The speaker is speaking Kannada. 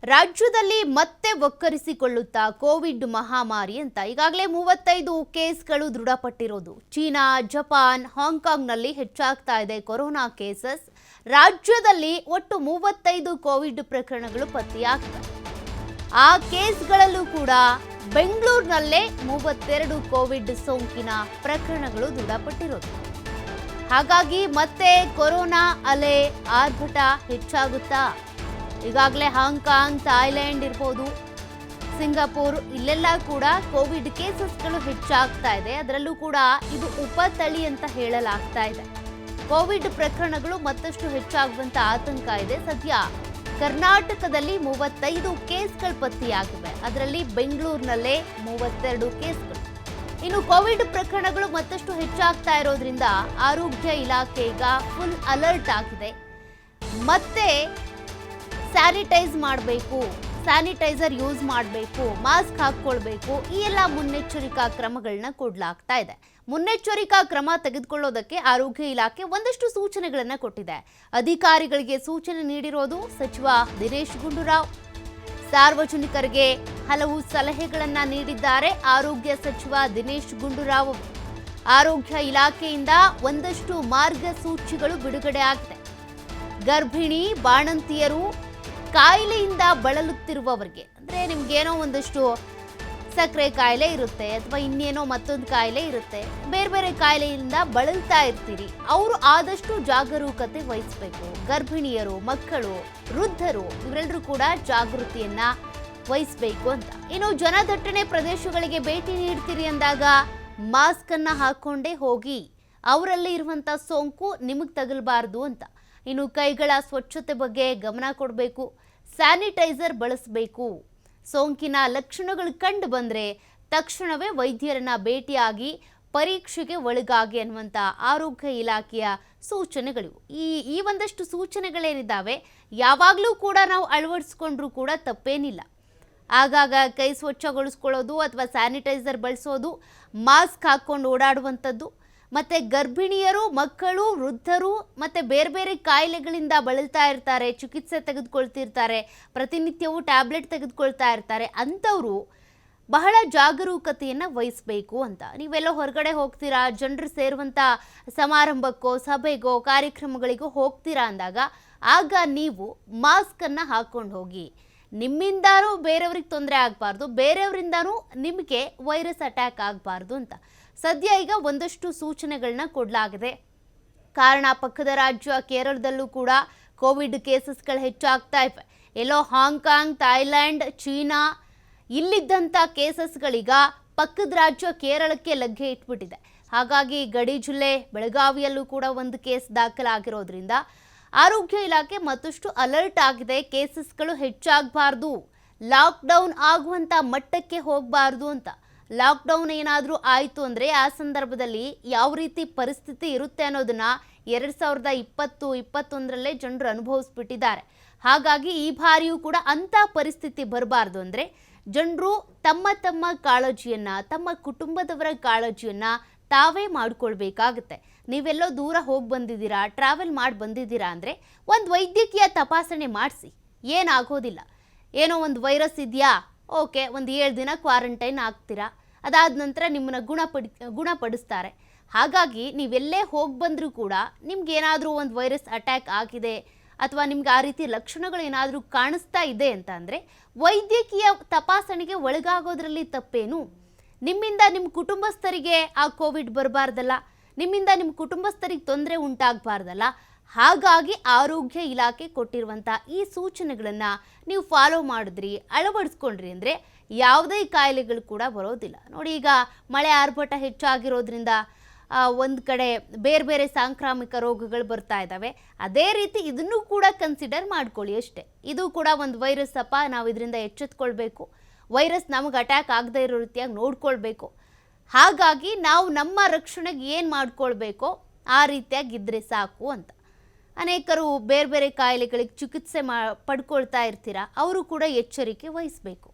ರಾಜ್ಯದಲ್ಲಿ ಮತ್ತೆ ಒಕ್ಕರಿಸಿಕೊಳ್ಳುತ್ತಾ ಕೋವಿಡ್ ಮಹಾಮಾರಿ ಅಂತ ಈಗಾಗಲೇ 35 ಕೇಸ್ಗಳು ದೃಢಪಟ್ಟಿರೋದು. ಚೀನಾ, ಜಪಾನ್, ಹಾಂಗ್ಕಾಂಗ್ನಲ್ಲಿ ಹೆಚ್ಚಾಗ್ತಾ ಇದೆ ಕೊರೋನಾ ಕೇಸಸ್. ರಾಜ್ಯದಲ್ಲಿ ಒಟ್ಟು 35 ಕೋವಿಡ್ ಪ್ರಕರಣಗಳು ಪತ್ತೆಯಾಗಿವೆ. ಆ ಕೇಸ್ಗಳಲ್ಲೂ ಕೂಡ ಬೆಂಗಳೂರಿನಲ್ಲೇ 32 ಕೋವಿಡ್ ಸೋಂಕಿನ ಪ್ರಕರಣಗಳು ದೃಢಪಟ್ಟಿರೋದು. ಹಾಗಾಗಿ ಮತ್ತೆ ಕೊರೋನಾ ಅಲೆ ಆರ್ಭಟ ಹೆಚ್ಚಾಗುತ್ತಾ? ಈಗಾಗಲೇ ಹಾಂಗ್ಕಾಂಗ್, ಥಾಯ್ಲೆಂಡ್ ಇರ್ಬೋದು, ಸಿಂಗಾಪುರ್ ಇಲ್ಲೆಲ್ಲ ಕೂಡ ಕೋವಿಡ್ ಕೇಸಸ್ಗಳು ಹೆಚ್ಚಾಗ್ತಾ ಇದೆ. ಅದರಲ್ಲೂ ಕೂಡ ಇದು ಉಪತಳಿ ಅಂತ ಹೇಳಲಾಗ್ತಾ ಇದೆ. ಕೋವಿಡ್ ಪ್ರಕರಣಗಳು ಮತ್ತಷ್ಟು ಹೆಚ್ಚಾಗುವಂತ ಆತಂಕ ಇದೆ. ಸದ್ಯ ಕರ್ನಾಟಕದಲ್ಲಿ 35 ಕೇಸ್ಗಳು ಪತ್ತೆಯಾಗಿವೆ. ಅದರಲ್ಲಿ ಬೆಂಗಳೂರಿನಲ್ಲೇ 32 ಕೇಸ್ಗಳು. ಇನ್ನು ಕೋವಿಡ್ ಪ್ರಕರಣಗಳು ಮತ್ತಷ್ಟು ಹೆಚ್ಚಾಗ್ತಾ ಇರೋದ್ರಿಂದ ಆರೋಗ್ಯ ಇಲಾಖೆ ಈಗ ಫುಲ್ ಅಲರ್ಟ್ ಆಗಿದೆ. ಮತ್ತೆ ಸ್ಯಾನಿಟೈಸ್ ಮಾಡಬೇಕು, ಸ್ಯಾನಿಟೈಸರ್ ಯೂಸ್ ಮಾಡಬೇಕು, ಮಾಸ್ಕ್ ಹಾಕ್ಕೊಳ್ಬೇಕು, ಈ ಎಲ್ಲ ಮುನ್ನೆಚ್ಚರಿಕಾ ಕ್ರಮಗಳನ್ನ ಕೊಡಲಾಗ್ತಾ ಇದೆ. ಮುನ್ನೆಚ್ಚರಿಕಾ ಕ್ರಮ ತೆಗೆದುಕೊಳ್ಳೋದಕ್ಕೆ ಆರೋಗ್ಯ ಇಲಾಖೆ ಒಂದಷ್ಟು ಸೂಚನೆಗಳನ್ನ ಕೊಟ್ಟಿದೆ. ಅಧಿಕಾರಿಗಳಿಗೆ ಸೂಚನೆ ನೀಡಿರೋದು ಸಚಿವ ದಿನೇಶ್ ಗುಂಡೂರಾವ್. ಸಾರ್ವಜನಿಕರಿಗೆ ಹಲವು ಸಲಹೆಗಳನ್ನ ನೀಡಿದ್ದಾರೆ ಆರೋಗ್ಯ ಸಚಿವ ದಿನೇಶ್ ಗುಂಡೂರಾವ್. ಆರೋಗ್ಯ ಇಲಾಖೆಯಿಂದ ಒಂದಷ್ಟು ಮಾರ್ಗಸೂಚಿಗಳು ಬಿಡುಗಡೆ ಆಗಿದೆ. ಗರ್ಭಿಣಿ, ಬಾಣಂತಿಯರು, ಕಾಯಿಲೆಯಿಂದ ಬಳಲುತ್ತಿರುವವರಿಗೆ, ಅಂದರೆ ನಿಮ್ಗೇನೋ ಒಂದಷ್ಟು ಸಕ್ಕರೆ ಕಾಯಿಲೆ ಇರುತ್ತೆ ಅಥವಾ ಇನ್ನೇನೋ ಮತ್ತೊಂದು ಕಾಯಿಲೆ ಇರುತ್ತೆ, ಬೇರೆ ಬೇರೆ ಕಾಯಿಲೆಯಿಂದ ಬಳಲ್ತಾ ಇರ್ತೀರಿ, ಅವರು ಆದಷ್ಟು ಜಾಗರೂಕತೆ ವಹಿಸಬೇಕು. ಗರ್ಭಿಣಿಯರು, ಮಕ್ಕಳು, ವೃದ್ಧರು ಇವರೆಲ್ಲರೂ ಕೂಡ ಜಾಗೃತಿಯನ್ನ ವಹಿಸಬೇಕು ಅಂತ. ಇನ್ನು ಜನದಟ್ಟಣೆ ಪ್ರದೇಶಗಳಿಗೆ ಭೇಟಿ ನೀಡ್ತೀರಿ ಅಂದಾಗ ಮಾಸ್ಕ್ ಅನ್ನ ಹಾಕೊಂಡೇ ಹೋಗಿ, ಅವರಲ್ಲಿ ಇರುವಂತ ಸೋಂಕು ನಿಮಗೆ ತಗಲಬಾರದು ಅಂತ. ಇನ್ನು ಕೈಗಳ ಸ್ವಚ್ಛತೆ ಬಗ್ಗೆ ಗಮನ ಕೊಡಬೇಕು, ಸ್ಯಾನಿಟೈಸರ್ ಬಳಸಬೇಕು. ಸೋಂಕಿನ ಲಕ್ಷಣಗಳು ಕಂಡು ಬಂದರೆ ತಕ್ಷಣವೇ ವೈದ್ಯರನ್ನ ಭೇಟಿಯಾಗಿ ಪರೀಕ್ಷೆಗೆ ಒಳಗಾಗಿ ಅನ್ನುವಂಥ ಆರೋಗ್ಯ ಇಲಾಖೆಯ ಸೂಚನೆಗಳು. ಈ ಒಂದಷ್ಟು ಸೂಚನೆಗಳೇನಿದ್ದಾವೆ ಯಾವಾಗಲೂ ಕೂಡ ನಾವು ಅಳವಡಿಸ್ಕೊಂಡ್ರೂ ಕೂಡ ತಪ್ಪೇನಿಲ್ಲ. ಆಗಾಗ ಕೈ ಸ್ವಚ್ಛಗೊಳಿಸ್ಕೊಳ್ಳೋದು ಅಥವಾ ಸ್ಯಾನಿಟೈಸರ್ ಬಳಸೋದು, ಮಾಸ್ಕ್ ಹಾಕ್ಕೊಂಡು ಓಡಾಡುವಂಥದ್ದು, ಮತ್ತು ಗರ್ಭಿಣಿಯರು, ಮಕ್ಕಳು, ವೃದ್ಧರು ಮತ್ತು ಬೇರೆ ಬೇರೆ ಕಾಯಿಲೆಗಳಿಂದ ಬಳಲ್ತಾ ಇರ್ತಾರೆ, ಚಿಕಿತ್ಸೆ ತೆಗೆದುಕೊಳ್ತಿರ್ತಾರೆ, ಪ್ರತಿನಿತ್ಯವೂ ಟ್ಯಾಬ್ಲೆಟ್ ತೆಗೆದುಕೊಳ್ತಾ ಇರ್ತಾರೆ, ಅಂಥವರು ಬಹಳ ಜಾಗರೂಕತೆಯನ್ನು ವಹಿಸಬೇಕು ಅಂತ. ನೀವೆಲ್ಲೋ ಹೊರಗಡೆ ಹೋಗ್ತೀರಾ, ಜನರು ಸೇರುವಂಥ ಸಮಾರಂಭಕ್ಕೋ, ಸಭೆಗೋ, ಕಾರ್ಯಕ್ರಮಗಳಿಗೋ ಹೋಗ್ತೀರಾ ಅಂದಾಗ ಆಗ ನೀವು ಮಾಸ್ಕನ್ನು ಹಾಕ್ಕೊಂಡು ಹೋಗಿ. ನಿಮ್ಮಿಂದನೂ ಬೇರೆಯವ್ರಿಗೆ ತೊಂದರೆ ಆಗಬಾರ್ದು, ಬೇರೆಯವರಿಂದನೂ ನಿಮಗೆ ವೈರಸ್ ಅಟ್ಯಾಕ್ ಆಗಬಾರ್ದು ಅಂತ ಸದ್ಯ ಈಗ ಒಂದಷ್ಟು ಸೂಚನೆಗಳನ್ನ ಕೊಡಲಾಗಿದೆ. ಕಾರಣ ಪಕ್ಕದ ರಾಜ್ಯ ಕೇರಳದಲ್ಲೂ ಕೂಡ ಕೋವಿಡ್ ಕೇಸಸ್ಗಳು ಹೆಚ್ಚಾಗ್ತಾ ಇವೆ. ಎಲ್ಲೋ ಹಾಂಗ್ಕಾಂಗ್, ಥಾಯ್ಲೆಂಡ್, ಚೀನಾ ಇಲ್ಲಿದ್ದಂಥ ಕೇಸಸ್ಗಳೀಗ ಪಕ್ಕದ ರಾಜ್ಯ ಕೇರಳಕ್ಕೆ ಲಗ್ಗೆ ಇಟ್ಬಿಟ್ಟಿದೆ. ಹಾಗಾಗಿ ಗಡಿ ಜಿಲ್ಲೆ ಬೆಳಗಾವಿಯಲ್ಲೂ ಕೂಡ ಒಂದು ಕೇಸ್ ದಾಖಲಾಗಿರೋದ್ರಿಂದ ಆರೋಗ್ಯ ಇಲಾಖೆ ಮತ್ತಷ್ಟು ಅಲರ್ಟ್ ಆಗಿದೆ. ಕೇಸಸ್ಗಳು ಹೆಚ್ಚಾಗಬಾರ್ದು, ಲಾಕ್ಡೌನ್ ಆಗುವಂಥ ಮಟ್ಟಕ್ಕೆ ಹೋಗಬಾರ್ದು ಅಂತ. ಲಾಕ್ಡೌನ್ ಏನಾದರೂ ಆಯಿತು ಅಂದರೆ ಆ ಸಂದರ್ಭದಲ್ಲಿ ಯಾವ ರೀತಿ ಪರಿಸ್ಥಿತಿ ಇರುತ್ತೆ ಅನ್ನೋದನ್ನ 2020-21ರಲ್ಲೇ ಜನರು ಅನುಭವಿಸ್ಬಿಟ್ಟಿದ್ದಾರೆ. ಹಾಗಾಗಿ ಈ ಬಾರಿಯೂ ಕೂಡ ಅಂಥ ಪರಿಸ್ಥಿತಿ ಬರಬಾರ್ದು ಅಂದರೆ ಜನರು ತಮ್ಮ ತಮ್ಮ ಕಾಳಜಿಯನ್ನು, ತಮ್ಮ ಕುಟುಂಬದವರ ಕಾಳಜಿಯನ್ನು ತಾವೇ ಮಾಡಿಕೊಳ್ಬೇಕಾಗತ್ತೆ. ನೀವೆಲ್ಲೋ ದೂರ ಹೋಗಿ ಬಂದಿದ್ದೀರಾ, ಟ್ರಾವೆಲ್ ಮಾಡಿ ಬಂದಿದ್ದೀರಾ ಅಂದರೆ ಒಂದು ವೈದ್ಯಕೀಯ ತಪಾಸಣೆ ಮಾಡಿಸಿ, ಏನಾಗೋದಿಲ್ಲ. ಏನೋ ಒಂದು ವೈರಸ್ ಇದೆಯಾ, ಓಕೆ, ಒಂದು 7 ದಿನ ಕ್ವಾರಂಟೈನ್ ಆಗ್ತೀರಾ, ಅದಾದ ನಂತರ ನಿಮ್ಮನ್ನು ಗುಣಪಡಿಸ್ತಾರೆ. ಹಾಗಾಗಿ ನೀವೆಲ್ಲೇ ಹೋಗಿ ಬಂದರೂ ಕೂಡ ನಿಮ್ಗೇನಾದರೂ ಒಂದು ವೈರಸ್ ಅಟ್ಯಾಕ್ ಆಗಿದೆ ಅಥವಾ ನಿಮ್ಗೆ ಆ ರೀತಿ ಲಕ್ಷಣಗಳು ಏನಾದರೂ ಕಾಣಿಸ್ತಾ ಇದೆ ಅಂತ ಅಂದರೆ ವೈದ್ಯಕೀಯ ತಪಾಸಣೆಗೆ ಒಳಗಾಗೋದ್ರಲ್ಲಿ ತಪ್ಪೇನು? ನಿಮ್ಮಿಂದ ನಿಮ್ಮ ಕುಟುಂಬಸ್ಥರಿಗೆ ಆ ಕೋವಿಡ್ ಬರಬಾರ್ದಲ್ಲ, ನಿಮ್ಮಿಂದ ನಿಮ್ಮ ಕುಟುಂಬಸ್ಥರಿಗೆ ತೊಂದರೆ ಉಂಟಾಗಬಾರ್ದಲ್ಲ. ಹಾಗಾಗಿ ಆರೋಗ್ಯ ಇಲಾಖೆ ಕೊಟ್ಟಿರುವಂಥ ಈ ಸೂಚನೆಗಳನ್ನು ನೀವು ಫಾಲೋ ಮಾಡಿದ್ರಿ, ಅಳವಡಿಸ್ಕೊಂಡ್ರಿ ಅಂದರೆ ಯಾವುದೇ ಕಾಯಿಲೆಗಳು ಕೂಡ ಬರೋದಿಲ್ಲ. ನೋಡಿ, ಈಗ ಮಳೆ ಆರ್ಭಟ ಹೆಚ್ಚಾಗಿರೋದ್ರಿಂದ ಒಂದು ಕಡೆ ಬೇರೆ ಬೇರೆ ಸಾಂಕ್ರಾಮಿಕ ರೋಗಗಳು ಬರ್ತಾ ಇದ್ದಾವೆ. ಅದೇ ರೀತಿ ಇದನ್ನು ಕೂಡ ಕನ್ಸಿಡರ್ ಮಾಡ್ಕೊಳ್ಳಿ ಅಷ್ಟೇ. ಇದು ಕೂಡ ಒಂದು ವೈರಸ್ ಅಪ್ಪ, ನಾವು ಇದರಿಂದ ಎಚ್ಚೆತ್ಕೊಳ್ಬೇಕು, ವೈರಸ್ ನಮಗೆ ಅಟ್ಯಾಕ್ ಆಗದೇ ಇರೋ ರೀತಿಯಾಗಿ ನೋಡ್ಕೊಳ್ಬೇಕು. ಹಾಗಾಗಿ ನಾವು ನಮ್ಮ ರಕ್ಷಣೆಗೆ ಏನು ಮಾಡ್ಕೊಳ್ಬೇಕೋ ಆ ರೀತಿಯಾಗಿದ್ದರೆ ಸಾಕು ಅಂತ. ಅನೇಕರು ಬೇರೆ ಬೇರೆ ಕಾಯಿಲೆಗಳಿಗೆ ಚಿಕಿತ್ಸೆ ಪಡ್ಕೊಳ್ತಾ ಇರ್ತೀರಾ, ಅವರು ಕೂಡ ಎಚ್ಚರಿಕೆ ವಹಿಸಬೇಕು.